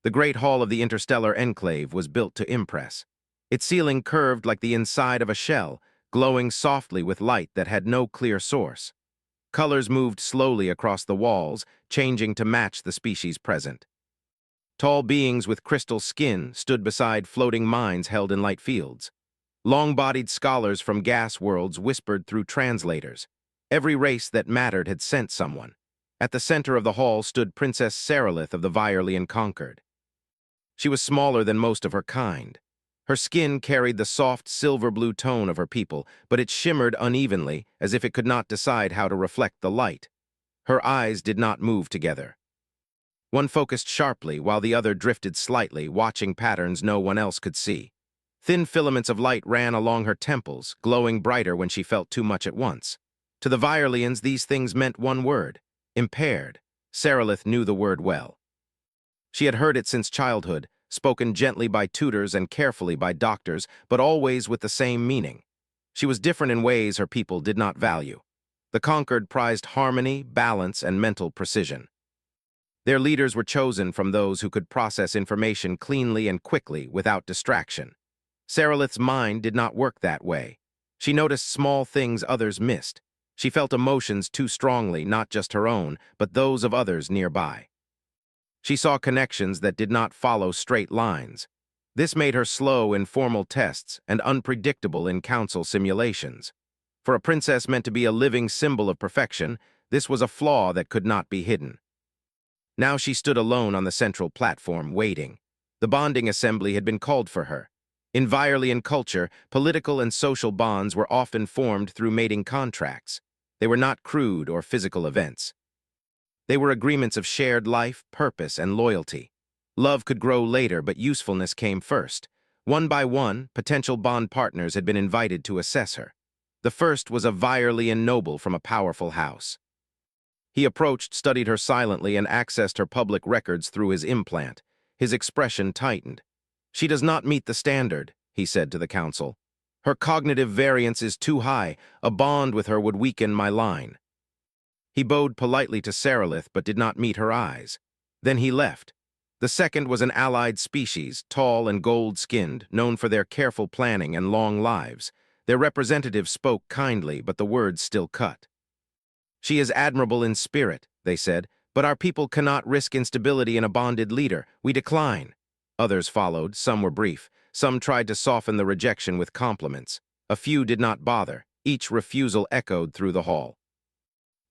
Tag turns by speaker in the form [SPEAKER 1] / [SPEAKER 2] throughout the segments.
[SPEAKER 1] The great hall of the interstellar enclave was built to impress. Its ceiling curved like the inside of a shell, glowing softly with light that had no clear source. Colors moved slowly across the walls, changing to match the species present. Tall beings with crystal skin stood beside floating mines held in light fields. Long-bodied scholars from gas worlds whispered through translators. Every race that mattered had sent someone. At the center of the hall stood Princess Sarilith of the Virelian Conquered. She was smaller than most of her kind. Her skin carried the soft silver-blue tone of her people, but it shimmered unevenly, as if it could not decide how to reflect the light. Her eyes did not move together. One focused sharply, while the other drifted slightly, watching patterns no one else could see. Thin filaments of light ran along her temples, glowing brighter when she felt too much at once. To the Virelians, these things meant one word: impaired. Sarilith knew the word well. She had heard it since childhood, spoken gently by tutors and carefully by doctors, but always with the same meaning. She was different in ways her people did not value. The Conquered prized harmony, balance, and mental precision. Their leaders were chosen from those who could process information cleanly and quickly without distraction. Sarilith's mind did not work that way. She noticed small things others missed. She felt emotions too strongly, not just her own, but those of others nearby. She saw connections that did not follow straight lines. This made her slow in formal tests and unpredictable in council simulations. For a princess meant to be a living symbol of perfection, this was a flaw that could not be hidden. Now she stood alone on the central platform, waiting. The bonding assembly had been called for her. In Virelian culture, political and social bonds were often formed through mating contracts. They were not crude or physical events. They were agreements of shared life, purpose, and loyalty. Love could grow later, but usefulness came first. One by one, potential bond partners had been invited to assess her. The first was a Virelian noble from a powerful house. He approached, studied her silently, and accessed her public records through his implant. His expression tightened. "She does not meet the standard," he said to the council. "Her cognitive variance is too high. A bond with her would weaken my line." He bowed politely to Sarilith, but did not meet her eyes. Then he left. The second was an allied species, tall and gold-skinned, known for their careful planning and long lives. Their representative spoke kindly, but the words still cut. "She is admirable in spirit," they said, "but our people cannot risk instability in a bonded leader. We decline." Others followed. Some were brief. Some tried to soften the rejection with compliments. A few did not bother. Each refusal echoed through the hall.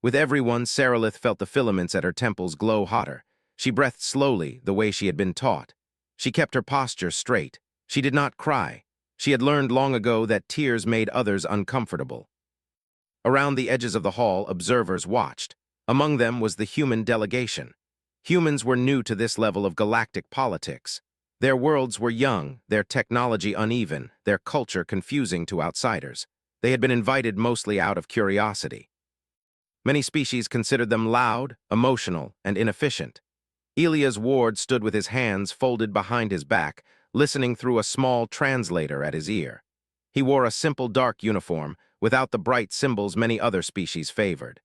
[SPEAKER 1] With everyone, Sarilith felt the filaments at her temples glow hotter. She breathed slowly, the way she had been taught. She kept her posture straight. She did not cry. She had learned long ago that tears made others uncomfortable. Around the edges of the hall, observers watched. Among them was the human delegation. Humans were new to this level of galactic politics. Their worlds were young, their technology uneven, their culture confusing to outsiders. They had been invited mostly out of curiosity. Many species considered them loud, emotional, and inefficient. Elia's ward stood with his hands folded behind his back, listening through a small translator at his ear. He wore a simple dark uniform, without the bright symbols many other species favored.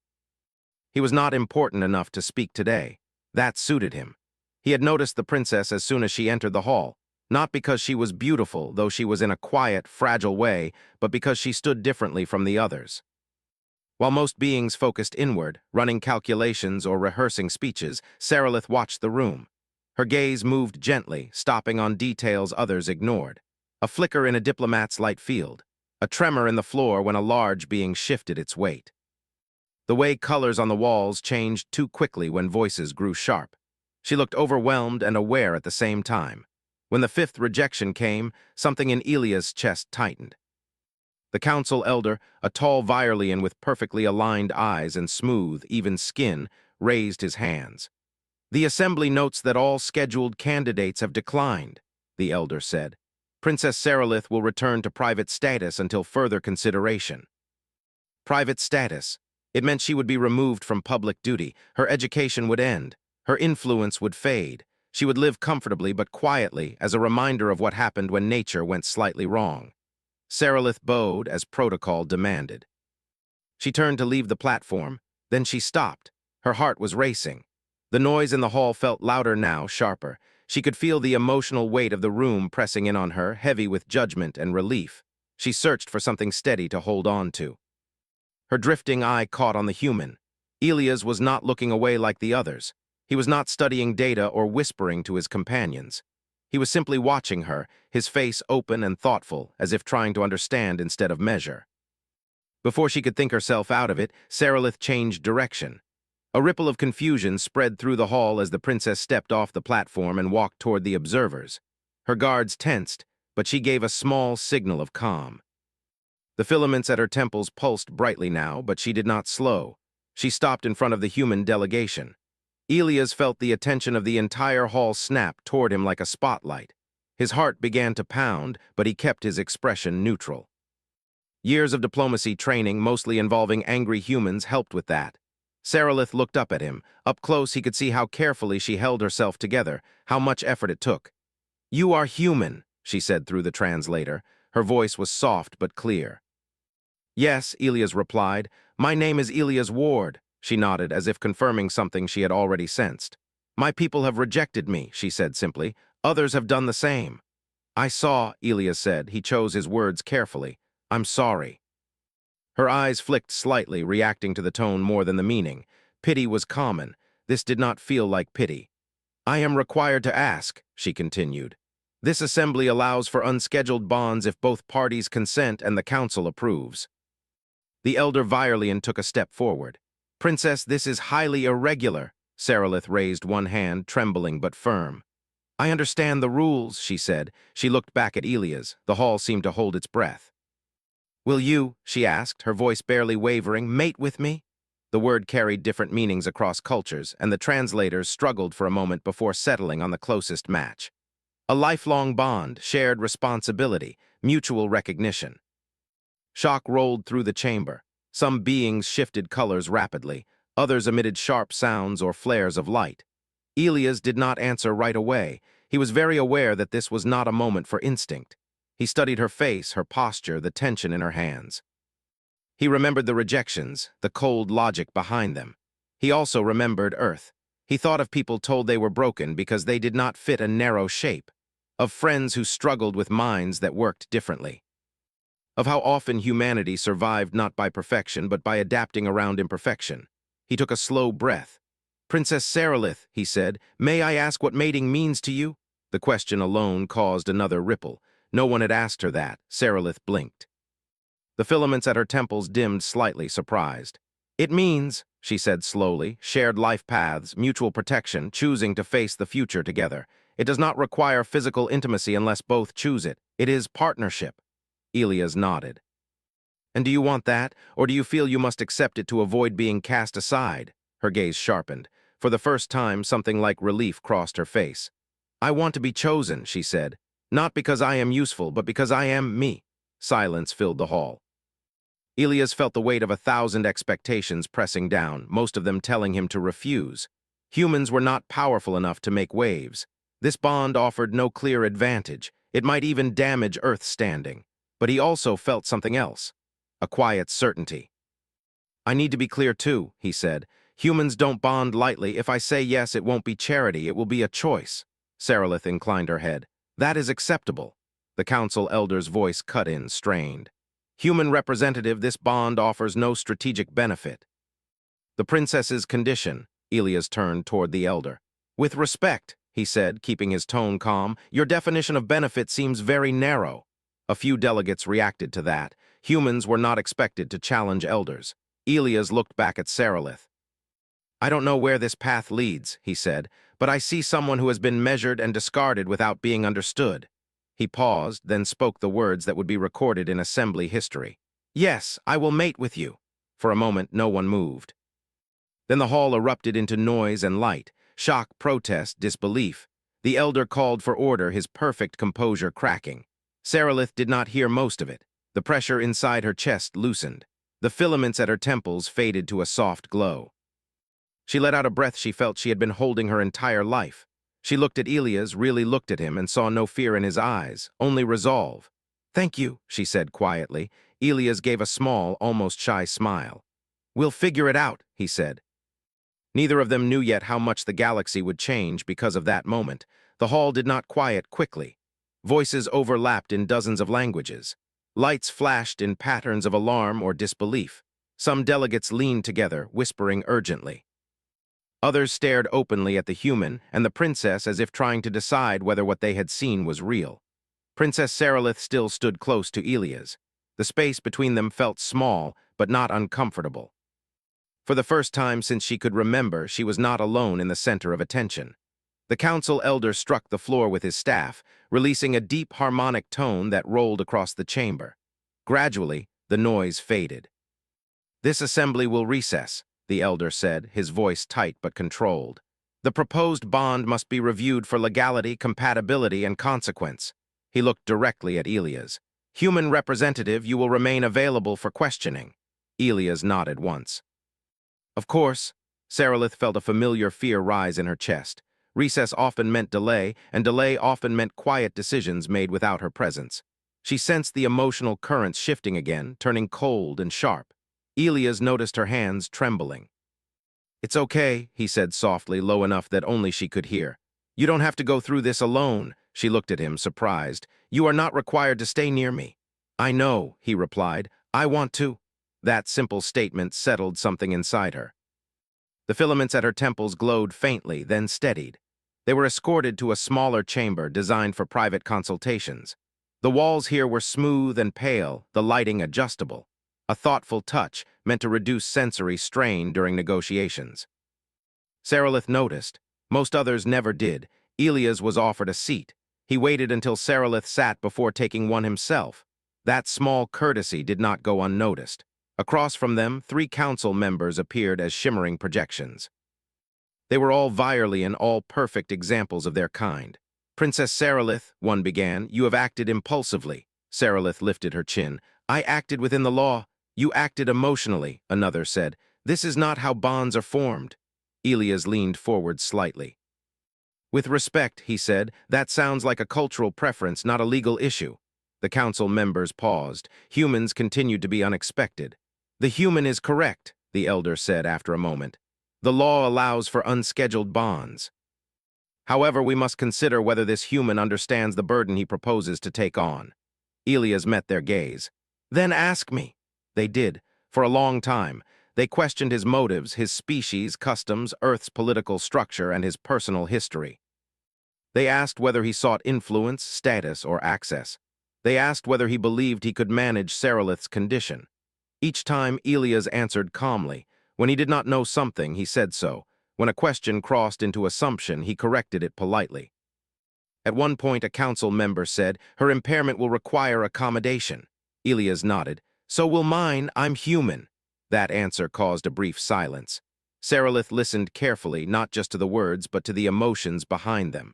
[SPEAKER 1] He was not important enough to speak today. That suited him. He had noticed the princess as soon as she entered the hall, not because she was beautiful, though she was in a quiet, fragile way, but because she stood differently from the others. While most beings focused inward, running calculations or rehearsing speeches, Sarilith watched the room. Her gaze moved gently, stopping on details others ignored. A flicker in a diplomat's light field. A tremor in the floor when a large being shifted its weight. The way colors on the walls changed too quickly when voices grew sharp. She looked overwhelmed and aware at the same time. When the fifth rejection came, something in Elia's chest tightened. The council elder, a tall Virelian with perfectly aligned eyes and smooth, even skin, raised his hands. "The assembly notes that all scheduled candidates have declined," the elder said. "Princess Sarilith will return to private status until further consideration." Private status. It meant she would be removed from public duty. Her education would end. Her influence would fade. She would live comfortably but quietly as a reminder of what happened when nature went slightly wrong. Sarilith bowed as protocol demanded. She turned to leave the platform. Then she stopped. Her heart was racing. The noise in the hall felt louder now, sharper. She could feel the emotional weight of the room pressing in on her, heavy with judgment and relief. She searched for something steady to hold on to. Her drifting eye caught on the human. Elias was not looking away like the others. He was not studying data or whispering to his companions. He was simply watching her, his face open and thoughtful, as if trying to understand instead of measure. Before she could think herself out of it, Sarilith changed direction. A ripple of confusion spread through the hall as the princess stepped off the platform and walked toward the observers. Her guards tensed, but she gave a small signal of calm. The filaments at her temples pulsed brightly now, but she did not slow. She stopped in front of the human delegation. Elias felt the attention of the entire hall snap toward him like a spotlight. His heart began to pound, but he kept his expression neutral. Years of diplomacy training, mostly involving angry humans, helped with that. Sarilith looked up at him. Up close, he could see how carefully she held herself together, how much effort it took. "You are human," she said through the translator. Her voice was soft but clear. "Yes," Elias replied. "My name is Elias Ward." She nodded, as if confirming something she had already sensed. "My people have rejected me," she said simply. "Others have done the same." "I saw," Elias said. He chose his words carefully. "I'm sorry." Her eyes flicked slightly, reacting to the tone more than the meaning. Pity was common. This did not feel like pity. "I am required to ask," she continued. "This assembly allows for unscheduled bonds if both parties consent and the council approves." The elder Virelian took a step forward. "Princess, this is highly irregular." Sarilith raised one hand, trembling but firm. "I understand the rules," she said. She looked back at Elias. The hall seemed to hold its breath. "Will you," she asked, her voice barely wavering, "mate with me?" The word carried different meanings across cultures, and the translators struggled for a moment before settling on the closest match. A lifelong bond, shared responsibility, mutual recognition. Shock rolled through the chamber. Some beings shifted colors rapidly. Others emitted sharp sounds or flares of light. Elias did not answer right away. He was very aware that this was not a moment for instinct. He studied her face, her posture, the tension in her hands. He remembered the rejections, the cold logic behind them. He also remembered Earth. He thought of people told they were broken because they did not fit a narrow shape, of friends who struggled with minds that worked differently, of how often humanity survived not by perfection but by adapting around imperfection. He took a slow breath. "Princess Sarilith," he said, "may I ask what mating means to you?" The question alone caused another ripple. No one had asked her that. Sarilith blinked. The filaments at her temples dimmed slightly, surprised. "It means," she said slowly, "shared life paths, mutual protection, choosing to face the future together. It does not require physical intimacy unless both choose it. It is partnership." Elias nodded. "And do you want that, or do you feel you must accept it to avoid being cast aside?" Her gaze sharpened. For the first time, something like relief crossed her face. "I want to be chosen," she said. "Not because I am useful, but because I am me." Silence filled the hall. Elias felt the weight of 1,000 expectations pressing down, most of them telling him to refuse. Humans were not powerful enough to make waves. This bond offered no clear advantage. It might even damage Earth's standing. But he also felt something else, a quiet certainty. "I need to be clear too," he said. "Humans don't bond lightly. If I say yes, it won't be charity, it will be a choice." Sarilith inclined her head. "That is acceptable." The council elder's voice cut in, strained. "Human representative, this bond offers no strategic benefit." "The princess's condition," Elias turned toward the elder. "With respect," he said, keeping his tone calm, "your definition of benefit seems very narrow." A few delegates reacted to that. Humans were not expected to challenge elders. Elias looked back at Sarilith. "I don't know where this path leads," he said, "but I see someone who has been measured and discarded without being understood." He paused, then spoke the words that would be recorded in assembly history. "Yes, I will mate with you." For a moment, no one moved. Then the hall erupted into noise and light, shock, protest, disbelief. The elder called for order, his perfect composure cracking. Sarilith did not hear most of it. The pressure inside her chest loosened. The filaments at her temples faded to a soft glow. She let out a breath she felt she had been holding her entire life. She looked at Elias, really looked at him, and saw no fear in his eyes, only resolve. "Thank you," she said quietly. Elias gave a small, almost shy smile. "We'll figure it out," he said. Neither of them knew yet how much the galaxy would change because of that moment. The hall did not quiet quickly. Voices overlapped in dozens of languages. Lights flashed in patterns of alarm or disbelief. Some delegates leaned together, whispering urgently. Others stared openly at the human and the princess as if trying to decide whether what they had seen was real. Princess Sarilith still stood close to Elias. The space between them felt small, but not uncomfortable. For the first time since she could remember, she was not alone in the center of attention. The council elder struck the floor with his staff, releasing a deep harmonic tone that rolled across the chamber. Gradually, the noise faded. "This assembly will recess," the elder said, his voice tight but controlled. "The proposed bond must be reviewed for legality, compatibility, and consequence." He looked directly at Elias. "Human representative, you will remain available for questioning." Elias nodded once. Of course. Sarilith felt a familiar fear rise in her chest. Recess often meant delay, and delay often meant quiet decisions made without her presence. She sensed the emotional currents shifting again, turning cold and sharp. Elias noticed her hands trembling. "It's okay," he said softly, low enough that only she could hear. "You don't have to go through this alone." She looked at him, surprised. "You are not required to stay near me." "I know," he replied. "I want to." That simple statement settled something inside her. The filaments at her temples glowed faintly, then steadied. They were escorted to a smaller chamber designed for private consultations. The walls here were smooth and pale, the lighting adjustable. A thoughtful touch meant to reduce sensory strain during negotiations. Sarilith noticed. Most others never did. Elias was offered a seat. He waited until Sarilith sat before taking one himself. That small courtesy did not go unnoticed. Across from them, 3 council members appeared as shimmering projections. They were all Virelian, all perfect examples of their kind. "Princess Sarilith," one began, "you have acted impulsively." Sarilith lifted her chin. "I acted within the law." "You acted emotionally," another said. "This is not how bonds are formed." Elias leaned forward slightly. "With respect," he said, "that sounds like a cultural preference, not a legal issue." The council members paused. Humans continued to be unexpected. "The human is correct," the elder said after a moment. "The law allows for unscheduled bonds. However, we must consider whether this human understands the burden he proposes to take on." Elias met their gaze. "Then ask me." They did. For a long time, they questioned his motives, his species, customs, Earth's political structure, and his personal history. They asked whether he sought influence, status, or access. They asked whether he believed he could manage Sarilith's condition. Each time, Elias answered calmly. When he did not know something, he said so. When a question crossed into assumption, he corrected it politely. At one point, a council member said, "Her impairment will require accommodation." Elias nodded. "So will mine. I'm human." That answer caused a brief silence. Sarilith listened carefully, not just to the words, but to the emotions behind them.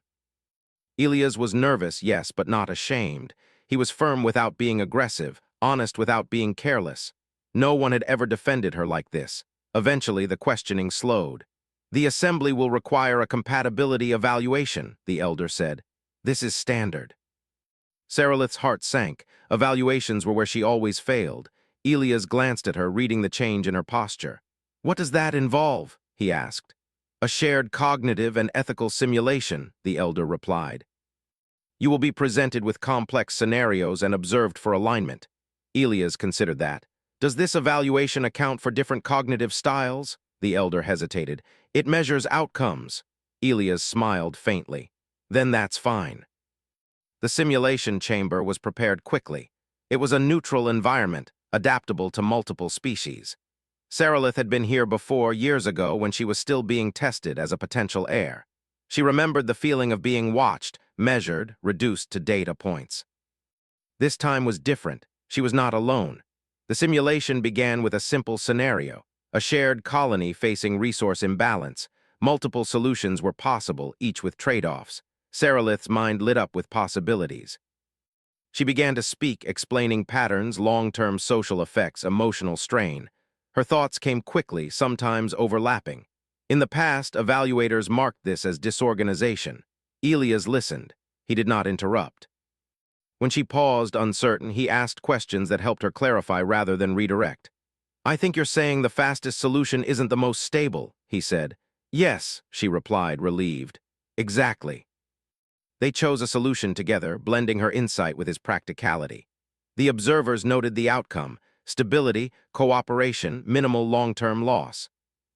[SPEAKER 1] Elias was nervous, yes, but not ashamed. He was firm without being aggressive, honest without being careless. No one had ever defended her like this. Eventually, the questioning slowed. "The assembly will require a compatibility evaluation," the elder said. "This is standard." Sarilith's heart sank. Evaluations were where she always failed. Elias glanced at her, reading the change in her posture. "What does that involve?" he asked. "A shared cognitive and ethical simulation," the elder replied. "You will be presented with complex scenarios and observed for alignment." Elias considered that. "Does this evaluation account for different cognitive styles?" The elder hesitated. "It measures outcomes." Elias smiled faintly. "Then that's fine." The simulation chamber was prepared quickly. It was a neutral environment, adaptable to multiple species. Sarilith had been here before, years ago, when she was still being tested as a potential heir. She remembered the feeling of being watched, measured, reduced to data points. This time was different. She was not alone. The simulation began with a simple scenario, a shared colony facing resource imbalance. Multiple solutions were possible, each with trade-offs. Sarilith's mind lit up with possibilities. She began to speak, explaining patterns, long-term social effects, emotional strain. Her thoughts came quickly, sometimes overlapping. In the past, evaluators marked this as disorganization. Elias listened. He did not interrupt. When she paused, uncertain, he asked questions that helped her clarify rather than redirect. "I think you're saying the fastest solution isn't the most stable," he said. "Yes," she replied, relieved. "Exactly." They chose a solution together, blending her insight with his practicality. The observers noted the outcome: stability, cooperation, minimal long-term loss.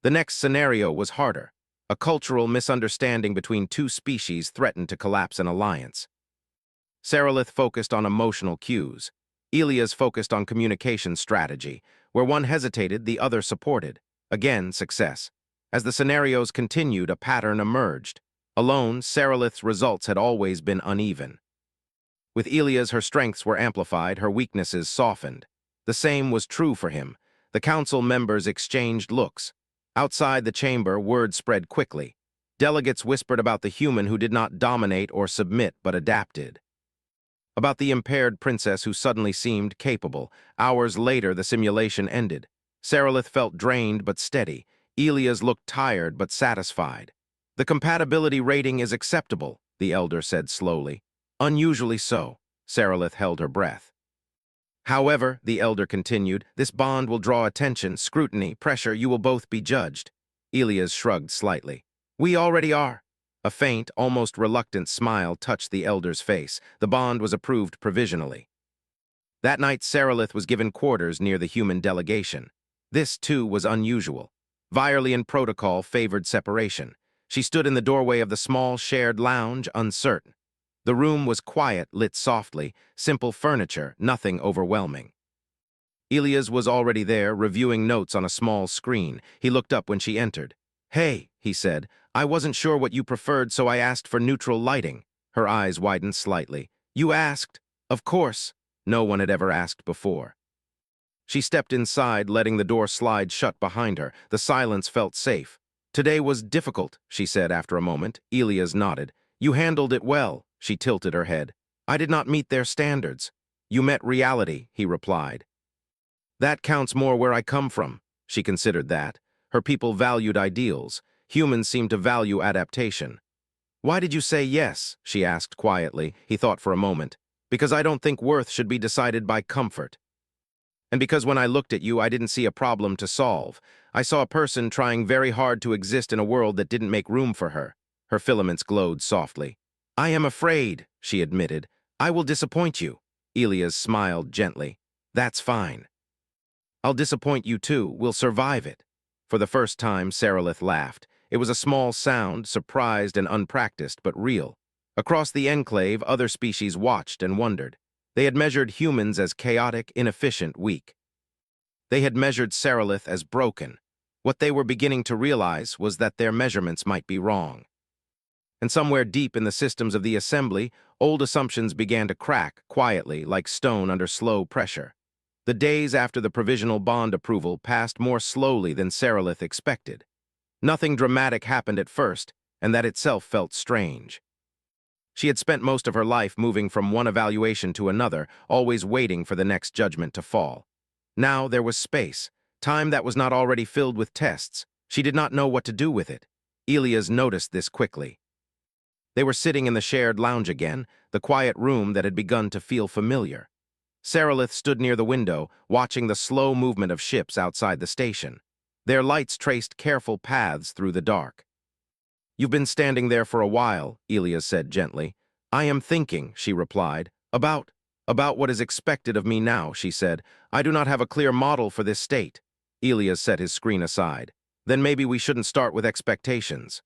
[SPEAKER 1] The next scenario was harder. A cultural misunderstanding between two species threatened to collapse an alliance. Sarilith focused on emotional cues. Elias focused on communication strategy. Where one hesitated, the other supported. Again, success. As the scenarios continued, a pattern emerged. Alone, Sarilith's results had always been uneven. With Elias, her strengths were amplified, her weaknesses softened. The same was true for him. The council members exchanged looks. Outside the chamber, word spread quickly. Delegates whispered about the human who did not dominate or submit but adapted. About the impaired princess who suddenly seemed capable. Hours later, the simulation ended. Sarilith felt drained but steady. Elias looked tired but satisfied. "The compatibility rating is acceptable," the elder said slowly. "Unusually so." Sarilith held her breath. "However," the elder continued, "this bond will draw attention, scrutiny, pressure. You will both be judged." Elias shrugged slightly. "We already are." A faint, almost reluctant smile touched the elder's face. The bond was approved provisionally. That night, Sarilith was given quarters near the human delegation. This, too, was unusual. Violian protocol favored separation. She stood in the doorway of the small, shared lounge, uncertain. The room was quiet, lit softly, simple furniture, nothing overwhelming. Elias was already there, reviewing notes on a small screen. He looked up when she entered. "Hey," he said, "I wasn't sure what you preferred, so I asked for neutral lighting." Her eyes widened slightly. "You asked?" "Of course." No one had ever asked before. She stepped inside, letting the door slide shut behind her. The silence felt safe. "Today was difficult," she said after a moment. Elias nodded. "You handled it well." She tilted her head. "I did not meet their standards." "You met reality," he replied. "That counts more where I come from." She considered that. Her people valued ideals. Humans seemed to value adaptation. "Why did you say yes?" she asked quietly. He thought for a moment. "Because I don't think worth should be decided by comfort. And because when I looked at you, I didn't see a problem to solve. I saw a person trying very hard to exist in a world that didn't make room for her." Her filaments glowed softly. "I am afraid," she admitted. "I will disappoint you." Elias smiled gently. "That's fine. I'll disappoint you too. We'll survive it." For the first time, Sarilith laughed. It was a small sound, surprised and unpracticed, but real. Across the enclave, other species watched and wondered. They had measured humans as chaotic, inefficient, weak. They had measured Sarilith as broken. What they were beginning to realize was that their measurements might be wrong. And somewhere deep in the systems of the assembly, old assumptions began to crack, quietly, like stone under slow pressure. The days after the provisional bond approval passed more slowly than Sarilith expected. Nothing dramatic happened at first, and that itself felt strange. She had spent most of her life moving from one evaluation to another, always waiting for the next judgment to fall. Now there was space, time that was not already filled with tests. She did not know what to do with it. Elias noticed this quickly. They were sitting in the shared lounge again, the quiet room that had begun to feel familiar. Sarilith stood near the window, watching the slow movement of ships outside the station. Their lights traced careful paths through the dark. "You've been standing there for a while," Elias said gently. "I am thinking," she replied. About what is expected of me now," she said. "I do not have a clear model for this state." Elias set his screen aside. "Then maybe we shouldn't start with expectations."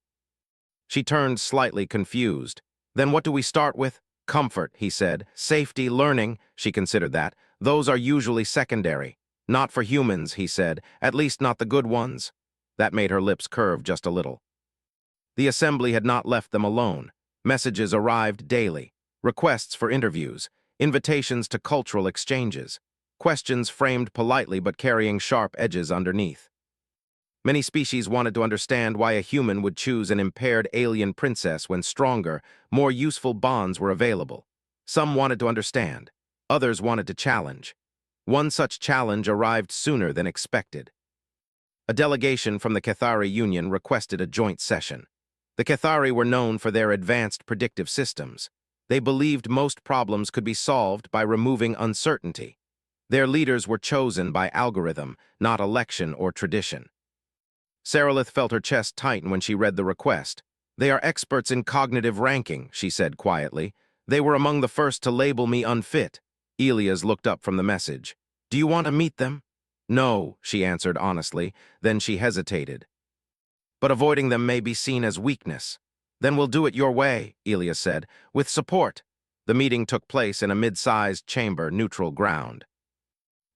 [SPEAKER 1] She turned slightly confused. "Then what do we start with?" "Comfort," he said. "Safety, learning," she considered that. "Those are usually secondary." "Not for humans," he said. "At least not the good ones." That made her lips curve just a little. The assembly had not left them alone. Messages arrived daily. Requests for interviews. Invitations to cultural exchanges. Questions framed politely but carrying sharp edges underneath. Many species wanted to understand why a human would choose an impaired alien princess when stronger, more useful bonds were available. Some wanted to understand. Others wanted to challenge. One such challenge arrived sooner than expected. A delegation from the Cathari Union requested a joint session. The Cathari were known for their advanced predictive systems. They believed most problems could be solved by removing uncertainty. Their leaders were chosen by algorithm, not election or tradition. Sarilith felt her chest tighten when she read the request. They are experts in cognitive ranking, she said quietly. They were among the first to label me unfit. Elias looked up from the message. Do you want to meet them? No, she answered honestly. Then she hesitated. But avoiding them may be seen as weakness. Then we'll do it your way, Elias said, with support. The meeting took place in a mid-sized chamber, neutral ground.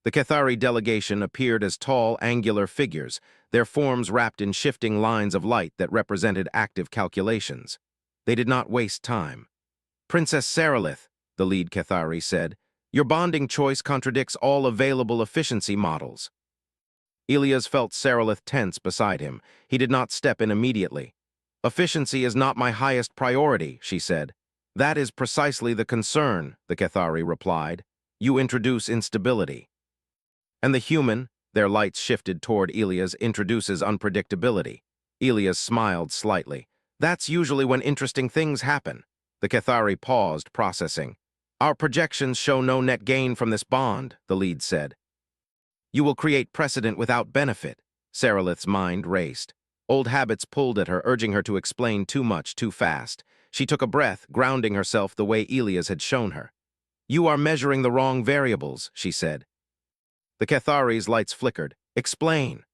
[SPEAKER 1] The Cathari delegation appeared as tall, angular figures, their forms wrapped in shifting lines of light that represented active calculations. They did not waste time. Princess Sarilith, the lead Cathari said, your bonding choice contradicts all available efficiency models. Elias felt Sarilith tense beside him. He did not step in immediately. Efficiency is not my highest priority, she said. That is precisely the concern, the Cathari replied. You introduce instability. And the human, their lights shifted toward Elias, introduces unpredictability. Elias smiled slightly. That's usually when interesting things happen. The Cathari paused, processing. Our projections show no net gain from this bond, the lead said. You will create precedent without benefit. Sarilith's mind raced. Old habits pulled at her, urging her to explain too much, too fast. She took a breath, grounding herself the way Elias had shown her. You are measuring the wrong variables, she said. The Cathari's lights flickered. Explain.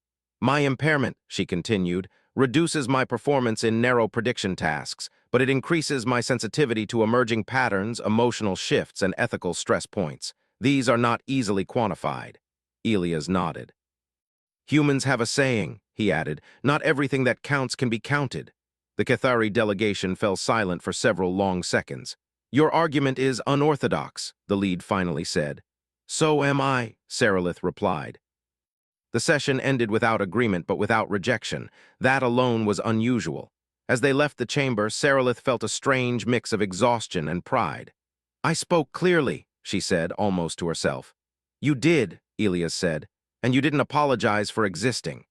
[SPEAKER 1] My impairment, she continued, reduces my performance in narrow prediction tasks, but it increases my sensitivity to emerging patterns, emotional shifts, and ethical stress points. These are not easily quantified. Elias nodded. Humans have a saying, he added, not everything that counts can be counted. The Cathari delegation fell silent for several long seconds. Your argument is unorthodox, the lead finally said. So am I, Sarilith replied. The session ended without agreement but without rejection. That alone was unusual. As they left the chamber, Sarilith felt a strange mix of exhaustion and pride. I spoke clearly, she said, almost to herself. You did, Elias said, and you didn't apologize for existing.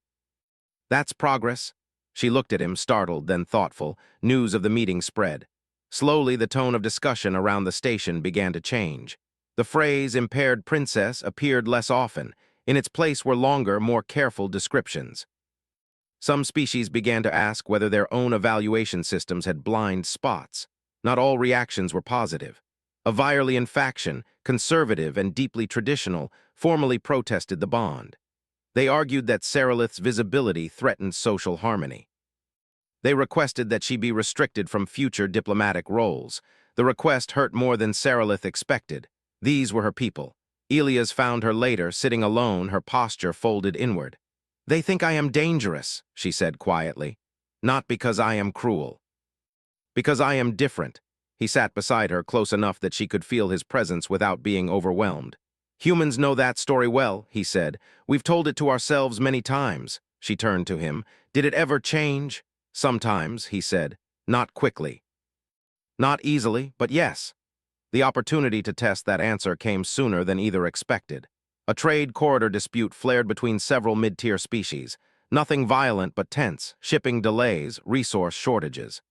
[SPEAKER 1] That's progress. She looked at him, startled, then thoughtful. News of the meeting spread. Slowly, the tone of discussion around the station began to change. The phrase impaired princess appeared less often. In its place were longer, more careful descriptions. Some species began to ask whether their own evaluation systems had blind spots. Not all reactions were positive. A Virelian faction, conservative and deeply traditional, formally protested the bond. They argued that Sarilith's visibility threatened social harmony. They requested that she be restricted from future diplomatic roles. The request hurt more than Sarilith expected. These were her people. Elias found her later, sitting alone, her posture folded inward. They think I am dangerous, she said quietly. Not because I am cruel. Because I am different. He sat beside her, close enough that she could feel his presence without being overwhelmed. Humans know that story well, he said. We've told it to ourselves many times. She turned to him. Did it ever change? Sometimes, he said. Not quickly. Not easily, but yes. The opportunity to test that answer came sooner than either expected. A trade corridor dispute flared between several mid-tier species. Nothing violent but tense, shipping delays, resource shortages.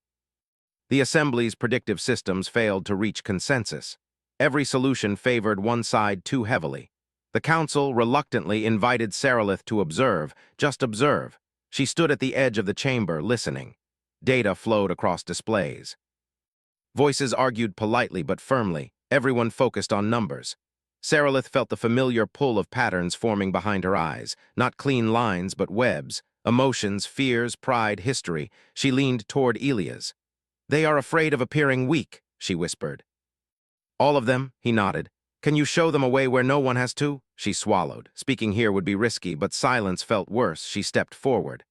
[SPEAKER 1] The Assembly's predictive systems failed to reach consensus. Every solution favored one side too heavily. The Council reluctantly invited Sarilith to observe, just observe. She stood at the edge of the chamber, listening. Data flowed across displays. Voices argued politely but firmly. Everyone focused on numbers. Sarilith felt the familiar pull of patterns forming behind her eyes, not clean lines but webs, emotions, fears, pride, history. She leaned toward Elias. They are afraid of appearing weak, she whispered. All of them, he nodded. Can you show them a way where no one has to? She swallowed. Speaking here would be risky, but silence felt worse. She stepped forward.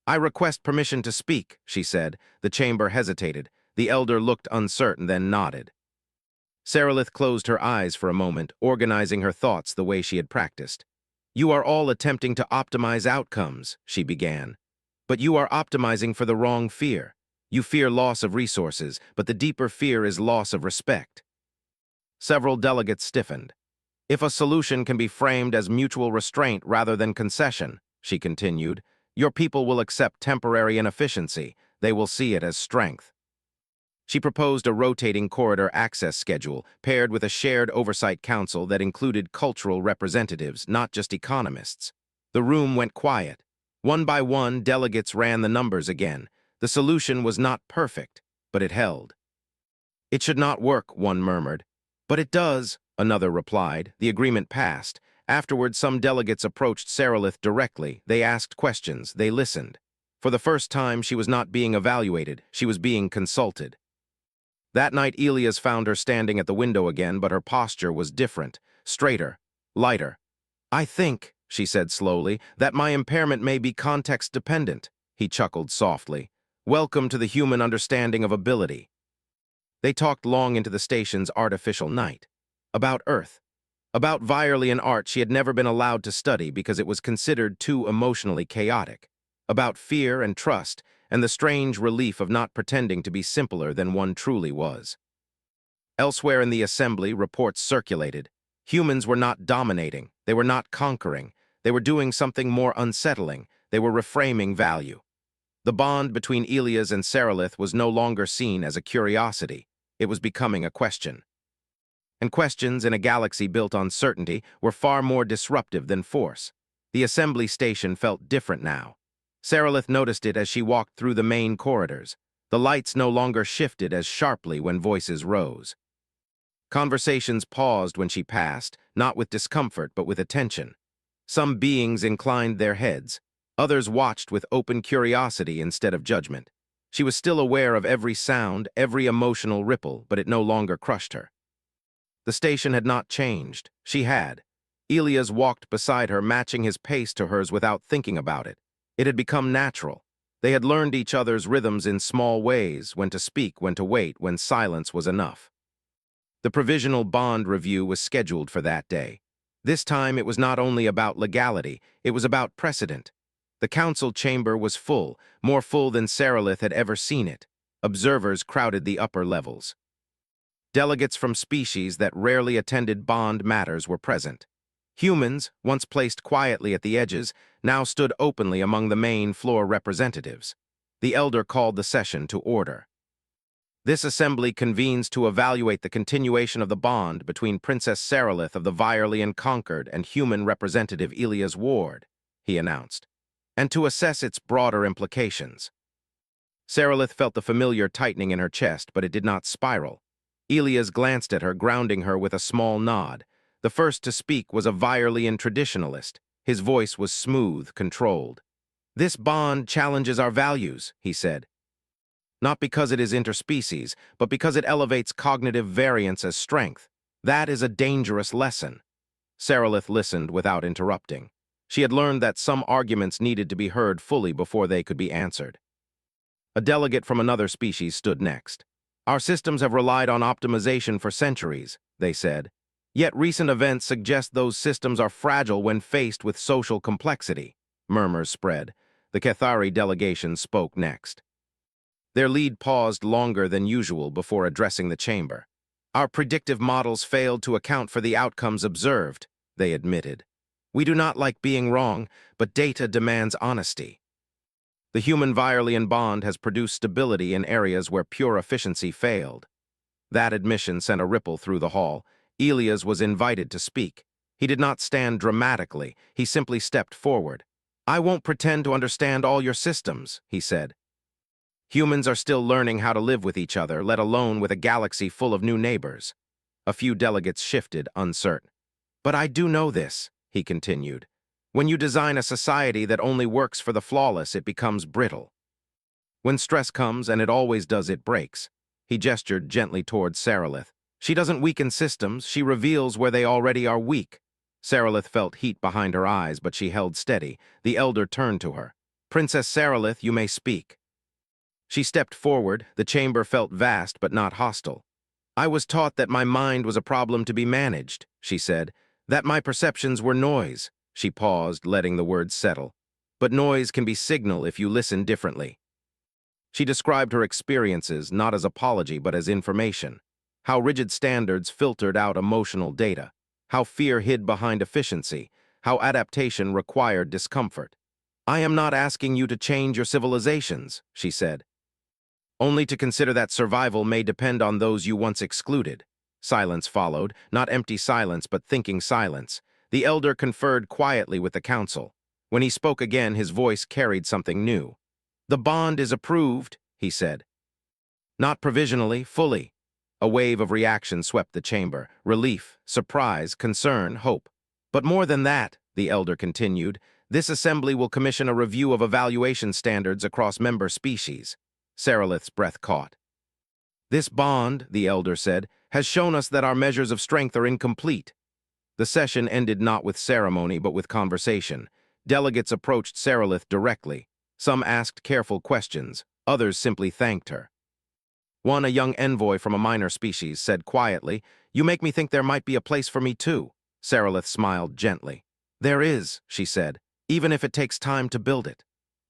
[SPEAKER 1] I request permission to speak, she said. The chamber hesitated. The elder looked uncertain, then nodded. Sarilith closed her eyes for a moment, organizing her thoughts the way she had practiced. You are all attempting to optimize outcomes, she began. But you are optimizing for the wrong fear. You fear loss of resources, but the deeper fear is loss of respect. Several delegates stiffened. If a solution can be framed as mutual restraint rather than concession, she continued, your people will accept temporary inefficiency. They will see it as strength. She proposed a rotating corridor access schedule paired with a shared oversight council that included cultural representatives, not just economists. The room went quiet. One by one, delegates ran the numbers again. The solution was not perfect, but it held. It should not work, one murmured. But it does, another replied. The agreement passed. Afterward, some delegates approached Sarilith directly. They asked questions. They listened. For the first time, she was not being evaluated. She was being consulted. That night, Elias found her standing at the window again, but her posture was different, straighter, lighter. "I think," she said slowly, "that my impairment may be context-dependent." He chuckled softly. "Welcome to the human understanding of ability." They talked long into the station's artificial night. About Earth. About Vireland art she had never been allowed to study because it was considered too emotionally chaotic. About fear and trust, and the strange relief of not pretending to be simpler than one truly was. Elsewhere in the assembly, reports circulated. Humans were not dominating, they were not conquering, they were doing something more unsettling, they were reframing value. The bond between Elias and Sarilith was no longer seen as a curiosity, it was becoming a question. And questions in a galaxy built on certainty were far more disruptive than force. The assembly station felt different now. Sarilith noticed it as she walked through the main corridors. The lights no longer shifted as sharply when voices rose. Conversations paused when she passed, not with discomfort but with attention. Some beings inclined their heads. Others watched with open curiosity instead of judgment. She was still aware of every sound, every emotional ripple, but it no longer crushed her. The station had not changed. She had. Elias walked beside her, matching his pace to hers without thinking about it. It had become natural. They had learned each other's rhythms in small ways, when to speak, when to wait, when silence was enough. The provisional bond review was scheduled for that day. This time it was not only about legality, it was about precedent. The council chamber was full, more full than Sarilith had ever seen it. Observers crowded the upper levels. Delegates from species that rarely attended bond matters were present. Humans, once placed quietly at the edges, now stood openly among the main floor representatives. The elder called the session to order. This assembly convenes to evaluate the continuation of the bond between Princess Sarilith of the Vireland Conquered and human representative Elias Ward, he announced, and to assess its broader implications. Sarilith felt the familiar tightening in her chest, but it did not spiral. Elias glanced at her, grounding her with a small nod. The first to speak was a Vireland traditionalist. His voice was smooth, controlled. "This bond challenges our values," he said. "Not because it is interspecies, but because it elevates cognitive variance as strength. That is a dangerous lesson." Sarilith listened without interrupting. She had learned that some arguments needed to be heard fully before they could be answered. A delegate from another species stood next. "Our systems have relied on optimization for centuries," they said. "Yet recent events suggest those systems are fragile when faced with social complexity." Murmurs spread. The Cathari delegation spoke next. Their lead paused longer than usual before addressing the chamber. "Our predictive models failed to account for the outcomes observed," they admitted. "We do not like being wrong, but data demands honesty. The human-Vireland bond has produced stability in areas where pure efficiency failed." That admission sent a ripple through the hall. Elias was invited to speak. He did not stand dramatically. He simply stepped forward. "I won't pretend to understand all your systems," he said. "Humans are still learning how to live with each other, let alone with a galaxy full of new neighbors." A few delegates shifted, uncertain. "But I do know this," he continued. "When you design a society that only works for the flawless, it becomes brittle. When stress comes, and it always does, it breaks." He gestured gently towards Sarilith. "She doesn't weaken systems, she reveals where they already are weak." Sarilith felt heat behind her eyes, but she held steady. The elder turned to her. "Princess Sarilith, you may speak." She stepped forward. The chamber felt vast but not hostile. "I was taught that my mind was a problem to be managed," she said. "That my perceptions were noise." She paused, letting the words settle. "But noise can be signal if you listen differently." She described her experiences not as apology but as information. How rigid standards filtered out emotional data. How fear hid behind efficiency. How adaptation required discomfort. "I am not asking you to change your civilizations," she said. "Only to consider that survival may depend on those you once excluded." Silence followed, not empty silence but thinking silence. The elder conferred quietly with the council. When he spoke again, his voice carried something new. "The bond is approved," he said. "Not provisionally, fully." A wave of reaction swept the chamber. Relief, surprise, concern, hope. "But more than that," the elder continued, "this assembly will commission a review of evaluation standards across member species." Sarilith's breath caught. "This bond," the elder said, "has shown us that our measures of strength are incomplete." The session ended not with ceremony but with conversation. Delegates approached Sarilith directly. Some asked careful questions. Others simply thanked her. One, a young envoy from a minor species, said quietly, "You make me think there might be a place for me too." Sarilith smiled gently. "There is," she said, "even if it takes time to build it."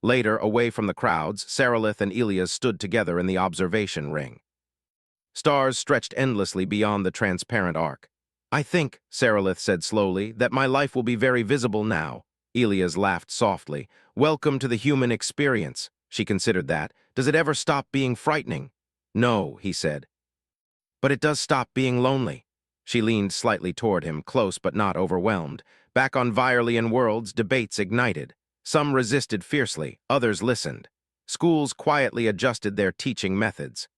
[SPEAKER 1] Later, away from the crowds, Sarilith and Elias stood together in the observation ring. Stars stretched endlessly beyond the transparent arc. "I think," Sarilith said slowly, "that my life will be very visible now." Elias laughed softly. "Welcome to the human experience." She considered that. "Does it ever stop being frightening?" "No," he said. "But it does stop being lonely." She leaned slightly toward him, close but not overwhelmed. Back on Virelian worlds, debates ignited. Some resisted fiercely, others listened. Schools quietly adjusted their teaching methods.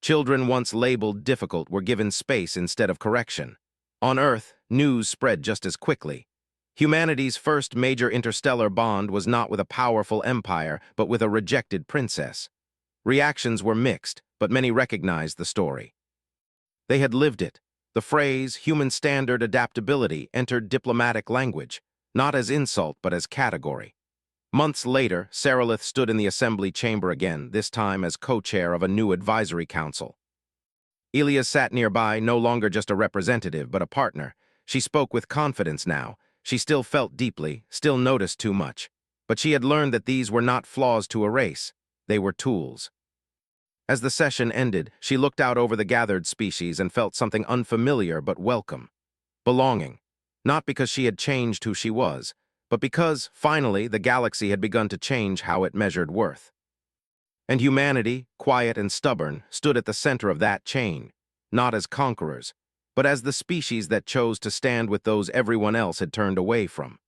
[SPEAKER 1] Children once labeled difficult were given space instead of correction. On Earth, news spread just as quickly. Humanity's first major interstellar bond was not with a powerful empire, but with a rejected princess. Reactions were mixed, but many recognized the story. They had lived it. The phrase, human standard adaptability, entered diplomatic language, not as insult but as category. Months later, Sarilith stood in the assembly chamber again, this time as co-chair of a new advisory council. Elias sat nearby, no longer just a representative, but a partner. She spoke with confidence now. She still felt deeply, still noticed too much. But she had learned that these were not flaws to erase. They were tools. As the session ended, she looked out over the gathered species and felt something unfamiliar but welcome. Belonging. Not because she had changed who she was, but because, finally, the galaxy had begun to change how it measured worth. And humanity, quiet and stubborn, stood at the center of that chain, not as conquerors, but as the species that chose to stand with those everyone else had turned away from.